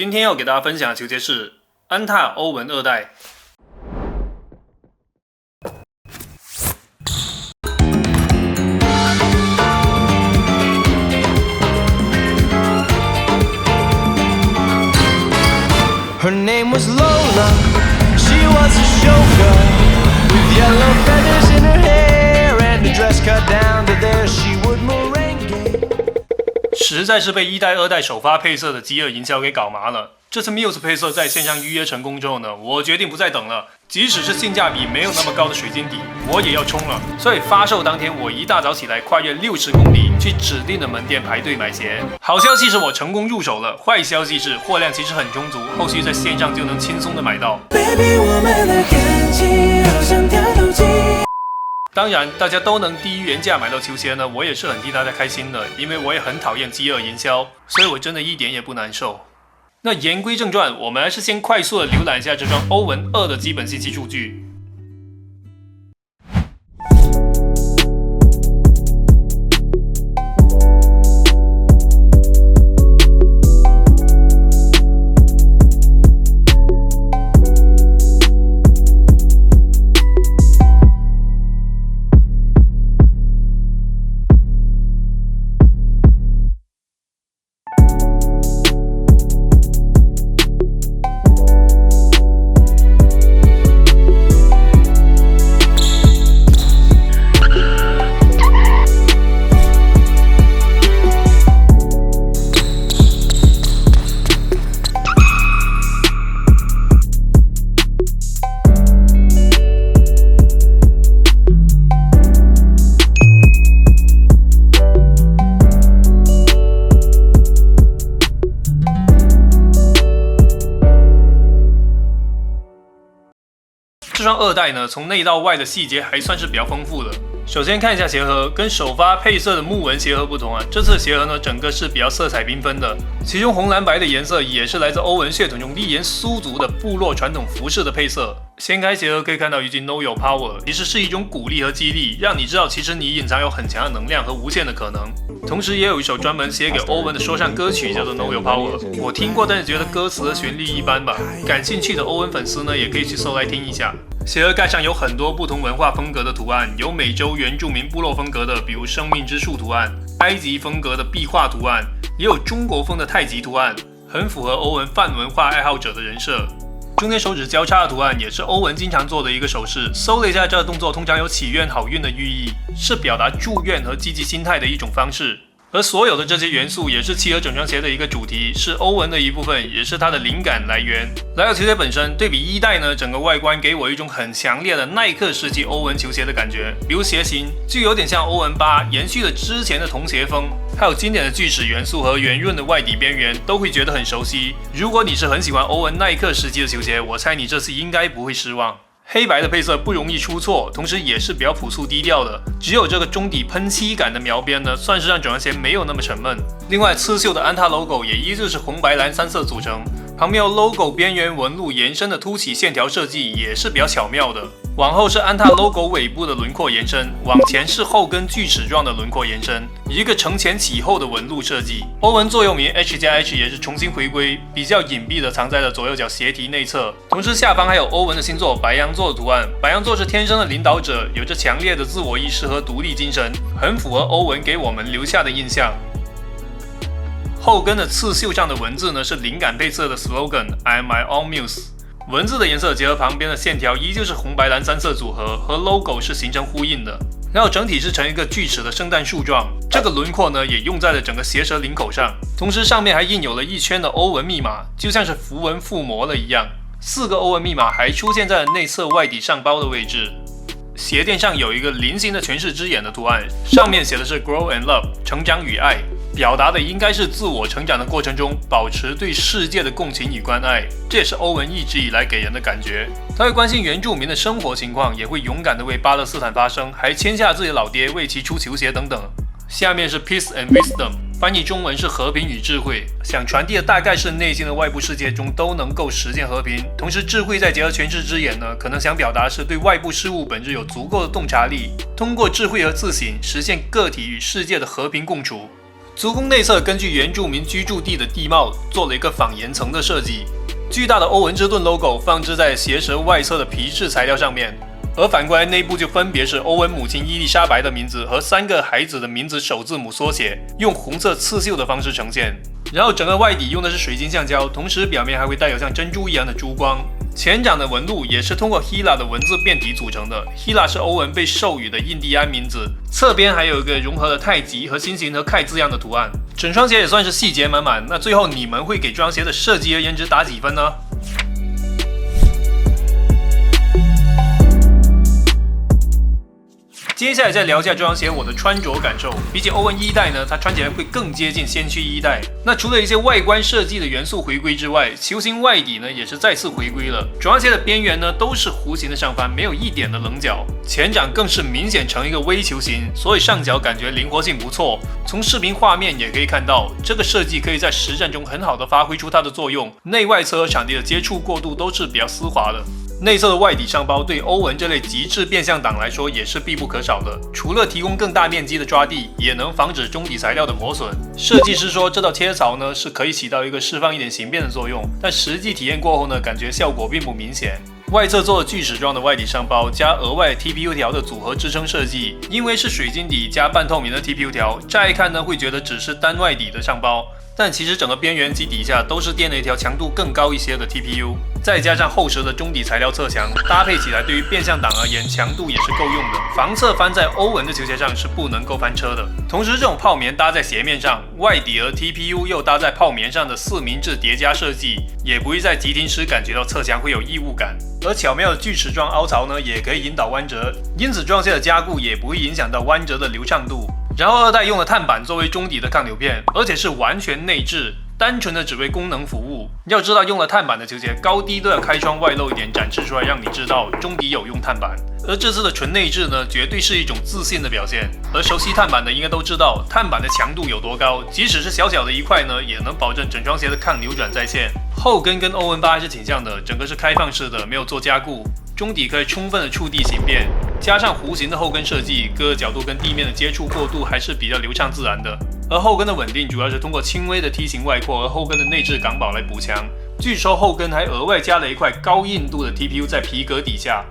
今天要给大家分享的球鞋是安踏欧文2代。Her name was Lola, she was a showgirl with yellow feathers in her hair and a dress cut down to there she would merengue. 实在是被1代、2代首发配色的饥饿营销给搞麻了。这次 Muse 配色在线上预约成功之后呢，我决定不再等了。即使是性价比没有那么高的水晶底，我也要冲了。所以发售当天，我一大早起来，跨越60公里去指定的门店排队买鞋。好消息是我成功入手了，坏消息是货量其实很充足，后续在线上就能轻松的买到。Baby， 我们的感情好像跳楼机。当然，大家都能低于原价买到球鞋呢，我也是很替大家开心的，因为我也很讨厌饥饿营销，所以我真的一点也不难受。那言归正传，我们还是先快速的浏览一下这双欧文2的基本信息数据。这双2代呢，从内到外的细节还算是比较丰富的。首先看一下鞋盒，跟首发配色的木纹鞋盒不同啊，这次的鞋盒呢，整个是比较色彩缤纷的，其中红蓝白的颜色也是来自欧文血统中立言苏族的部落传统服饰的配色。掀开鞋盒可以看到一句 Know Your Power， 其实是一种鼓励和激励，让你知道其实你隐藏有很强的能量和无限的可能。同时也有一首专门写给欧文的说唱歌曲，叫做 Know Your Power， 我听过，但是觉得歌词和旋律一般吧。感兴趣的欧文粉丝呢，也可以去搜来听一下。鞋盒盖上有很多不同文化风格的图案，有美洲原住民部落风格的，比如生命之树图案；埃及风格的壁画图案，也有中国风的太极图案，很符合欧文泛文化爱好者的人设。中间手指交叉的图案也是欧文经常做的一个手势，搜了一下，这个动作通常有祈愿好运的寓意，是表达祝愿和积极心态的一种方式。而所有的这些元素也是契合整双鞋的一个主题，是欧文的一部分，也是它的灵感来源。来到球鞋本身，对比1代呢，整个外观给我一种很强烈的耐克时期欧文球鞋的感觉，比如鞋型就有点像欧文8，延续了之前的童鞋风，还有经典的锯齿元素和圆润的外底边缘，都会觉得很熟悉。如果你是很喜欢欧文耐克时期的球鞋，我猜你这次应该不会失望。黑白的配色不容易出错，同时也是比较朴素低调的，只有这个中底喷漆感的描边呢，算是让整双鞋没有那么沉闷。另外，刺绣的安踏 logo 也依旧是红白蓝3色组成，旁边由 logo 边缘纹路延伸的凸起线条设计也是比较巧妙的。往后是安踏 logo 尾部的轮廓延伸，往前是后跟锯齿状的轮廓延伸，一个承前启后的纹路设计。欧文座右铭 H+H 也是重新回归，比较隐蔽的藏在了左右脚鞋蹄内侧，同时下方还有欧文的星座白羊座的图案。白羊座是天生的领导者，有着强烈的自我意识和独立精神，很符合欧文给我们留下的印象。后跟的刺绣上的文字呢，是灵感配色的 slogan I'm my own muse。文字的颜色结合旁边的线条，依旧是红白蓝3色组合，和 logo 是形成呼应的。然后整体是呈一个锯齿的圣诞树状，这个轮廓呢也用在了整个鞋舌领口上，同时上面还印有了一圈的欧文密码，就像是符文附魔了一样。4个欧文密码还出现在了内侧外底上包的位置。鞋垫上有一个菱形的诠释之眼的图案，上面写的是 Grow and Love， 成长与爱。表达的应该是自我成长的过程中保持对世界的共情与关爱，这也是欧文一直以来给人的感觉。他会关心原住民的生活情况，也会勇敢地为巴勒斯坦发声，还签下自己的老爹为其出球鞋等等。下面是 Peace and Wisdom， 翻译中文是和平与智慧，想传递的大概是内心的外部世界中都能够实现和平，同时智慧再结合诠释之眼呢，可能想表达是对外部事物本质有足够的洞察力，通过智慧和自省实现个体与世界的和平共处。足弓内侧根据原住民居住地的地貌做了一个仿岩层的设计，巨大的欧文之盾 logo 放置在鞋舌外侧的皮质材料上面。而反过来内部就分别是欧文母亲伊丽莎白的名字和3个孩子的名字首字母缩写，用红色刺绣的方式呈现。然后整个外底用的是水晶橡胶，同时表面还会带有像珍珠一样的珠光。前掌的纹路也是通过 Hila 的文字变体组成的 ，Hila 是欧文被授予的印第安名字。侧边还有一个融合了太极和星星和凯字样的图案。整双鞋也算是细节满满。那最后你们会给这双鞋的设计和颜值打几分呢？接下来再聊一下这双鞋我的穿着感受。比起欧文1代呢，它穿起来会更接近先驱1代。那除了一些外观设计的元素回归之外，球形外底呢也是再次回归了。整双鞋的边缘呢都是弧形的上翻，没有一点的棱角。前掌更是明显成一个微球形，所以上脚感觉灵活性不错。从视频画面也可以看到，这个设计可以在实战中很好的发挥出它的作用。内外侧和场地的接触过渡都是比较丝滑的。内侧的外底上包对欧文这类极致变向档来说也是必不可少的，除了提供更大面积的抓地，也能防止中底材料的磨损。设计师说这道贴槽呢是可以起到一个释放一点形变的作用，但实际体验过后呢，感觉效果并不明显。外侧做了锯齿状的外底上包，加额外 TPU 条的组合支撑设计，因为是水晶底加半透明的 TPU 条，乍一看呢会觉得只是单外底的上包，但其实整个边缘及底下都是垫了一条强度更高一些的 TPU， 再加上厚实的中底材料侧墙，搭配起来对于变向档而言强度也是够用的。防侧翻在欧文的球鞋上是不能够翻车的。同时这种泡棉搭在鞋面上，外底和 TPU 又搭在泡棉上的4明治叠加设计，也不会在急停时感觉到侧墙会有异物感。而巧妙的锯齿状凹槽呢，也可以引导弯折，因此撞线的加固也不会影响到弯折的流畅度。然后2代用了碳板作为中底的抗扭片，而且是完全内置，单纯的只为功能服务。要知道用了碳板的球鞋，高低都要开窗外露一点展示出来，让你知道中底有用碳板。而这次的纯内置呢，绝对是一种自信的表现。而熟悉碳板的应该都知道，碳板的强度有多高，即使是小小的一块呢，也能保证整双鞋的抗扭转在线。后跟欧文8还是挺像的，整个是开放式的，没有做加固，中底可以充分的触地形变，加上弧形的后跟设计，各个角度跟地面的接触过渡还是比较流畅自然的。而后跟的稳定主要是通过轻微的梯形外扩和后跟的内置港宝来补强。据说后跟还额外加了一块高硬度的 TPU 在皮革底下。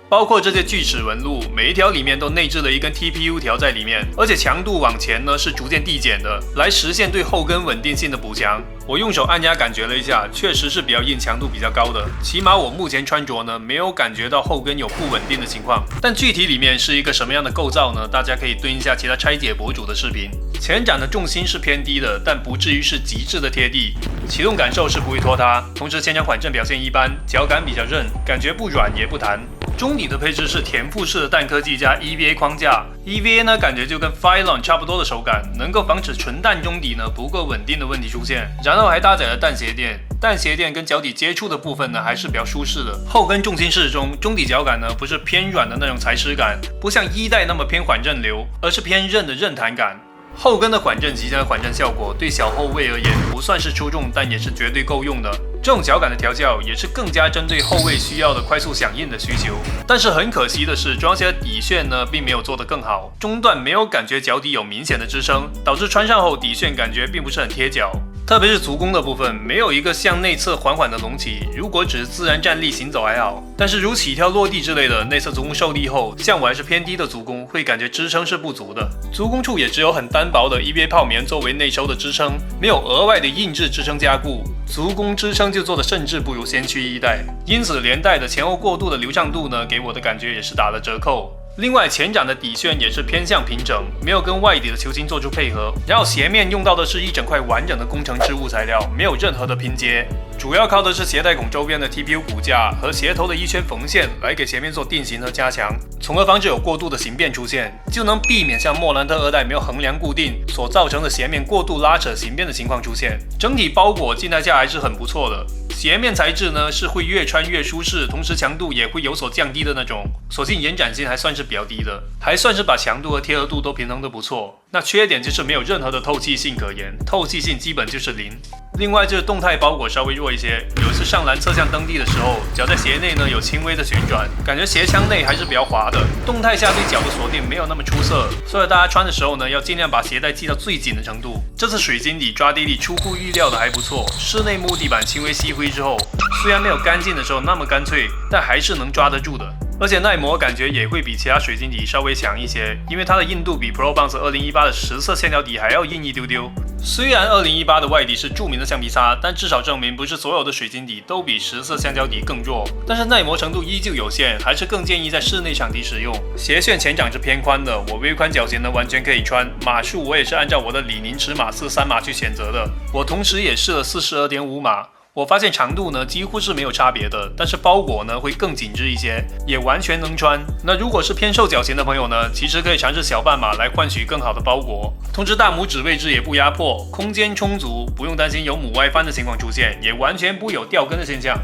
包括这些锯齿纹路，每一条里面都内置了一根 TPU 条在里面，而且强度往前呢是逐渐递减的，来实现对后跟稳定性的补强。我用手按压感觉了一下，确实是比较硬，强度比较高的。起码我目前穿着呢，没有感觉到后跟有不稳定的情况。但具体里面是一个什么样的构造呢？大家可以蹲一下其他拆解博主的视频。前掌的重心是偏低的，但不至于是极致的贴地，启动感受是不会拖沓。同时前掌缓震表现一般，脚感比较韧，感觉不软也不弹。中底的配置是田赋式的氮科技加 EVA 框架 ，EVA 呢感觉就跟 Phylon 差不多的手感，能够防止纯氮中底呢不够稳定的问题出现。然后还搭载了氮鞋垫，氮鞋垫跟脚底接触的部分呢还是比较舒适的。后跟重心适中，中底脚感呢不是偏软的那种踩屎感，不像1代那么偏缓震流，而是偏韧的韧弹感。后跟的缓震极佳的缓震效果，对小后卫而言不算是出众，但也是绝对够用的。这种脚感的调教也是更加针对后卫需要的快速响应的需求。但是很可惜的是，这双鞋的底楦呢并没有做得更好，中段没有感觉脚底有明显的支撑，导致穿上后底楦感觉并不是很贴脚。特别是足弓的部分，没有一个向内侧缓缓的隆起，如果只是自然站立行走还好，但是如起跳落地之类的，内侧足弓受力后，像我还是偏低的足弓，会感觉支撑是不足的。足弓处也只有很单薄的 EVA 泡棉作为内收的支撑，没有额外的硬质支撑加固，足弓支撑就做的甚至不如先驱1代，因此连带的前后过渡的流畅度呢，给我的感觉也是打了折扣。另外前掌的底楦也是偏向平整，没有跟外底的球芯做出配合，然后鞋面用到的是一整块完整的工程织物材料，没有任何的拼接，主要靠的是鞋带孔周边的 TPU 骨架和鞋头的一圈缝线来给鞋面做定型和加强，从而防止有过度的形变出现，就能避免像莫兰特2代没有横梁固定所造成的鞋面过度拉扯形变的情况出现。整体包裹静态下还是很不错的。鞋面材质呢是会越穿越舒适，同时强度也会有所降低的那种，所幸延展性还算是比较低的，还算是把强度和贴合度都平衡的不错。那缺点就是没有任何的透气性可言，透气性基本就是0。另外就是动态包裹稍微弱一些，有一次上篮侧向蹬地的时候，脚在鞋内呢有轻微的旋转，感觉鞋腔内还是比较滑的。动态下对脚的锁定没有那么出色，所以大家穿的时候呢要尽量把鞋带系到最紧的程度。这次水晶底抓地力出乎预料的还不错，室内木地板轻微吸灰之后，虽然没有干净的时候那么干脆，但还是能抓得住的。而且耐磨感觉也会比其他水晶底稍微强一些，因为它的硬度比 Pro Bounce 2018的10色线条底还要硬一丢丢。虽然2018的外底是著名的橡皮擦，但至少证明不是所有的水晶底都比10色橡胶底更弱。但是耐磨程度依旧有限，还是更建议在室内场地使用。鞋楦前掌是偏宽的，我微宽脚型呢完全可以穿。码数我也是按照我的李宁尺码43码去选择的。我同时也试了42.5码。我发现长度呢几乎是没有差别的，但是包裹呢会更紧致一些，也完全能穿。那如果是偏瘦脚型的朋友呢，其实可以尝试小半码来换取更好的包裹。同时大拇指位置也不压迫，空间充足，不用担心有母外翻的情况出现，也完全不会有掉跟的现象。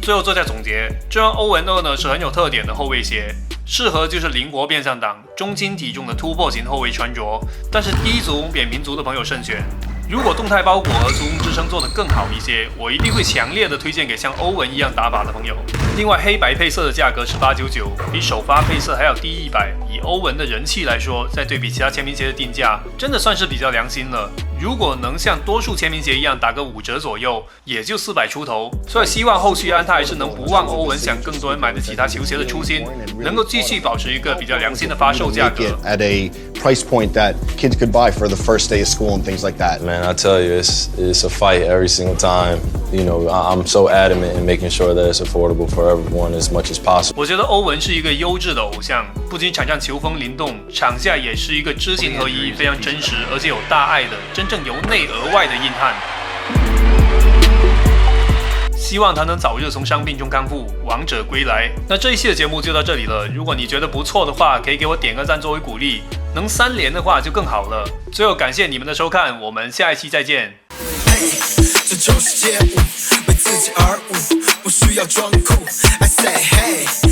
最后做下总结，这双欧文2呢是很有特点的后卫鞋。适合就是灵活变向档、中轻体重的突破型后卫穿着，但是低足、扁平足的朋友慎选。如果动态包裹和足弓支撑做得更好一些，我一定会强烈的推荐给像欧文一样打法的朋友。另外，黑白配色的价格是899，比首发配色还要低100。以欧文的人气来说，再对比其他签名鞋的定价，真的算是比较良心了。如果能像多数签名鞋一样打个5折左右，也就400出头。所以希望后续安踏还是能不忘欧文想更多人买得起他球鞋的初心，能够继续保持一个比较良心的发售价格。At a price point that kids could buy for the first day of school and things like that. Man, I tell you, it's a fight every single time. You know, I'm so adamant in making sure that it's affordable for everyone as much as possible. 我觉得欧文是一个优质的偶像，不仅场上球风灵动，场下也是一个知行合一、非常真实而且有大爱的，真正由内而外的硬汉。希望他能早日从伤病中康复，王者归来。那这一期的节目就到这里了。如果你觉得不错的话，可以给我点个赞作为鼓励，能3连的话就更好了。最后感谢你们的收看，我们下一期再见。这就是街舞，为自己而舞，不需要装酷。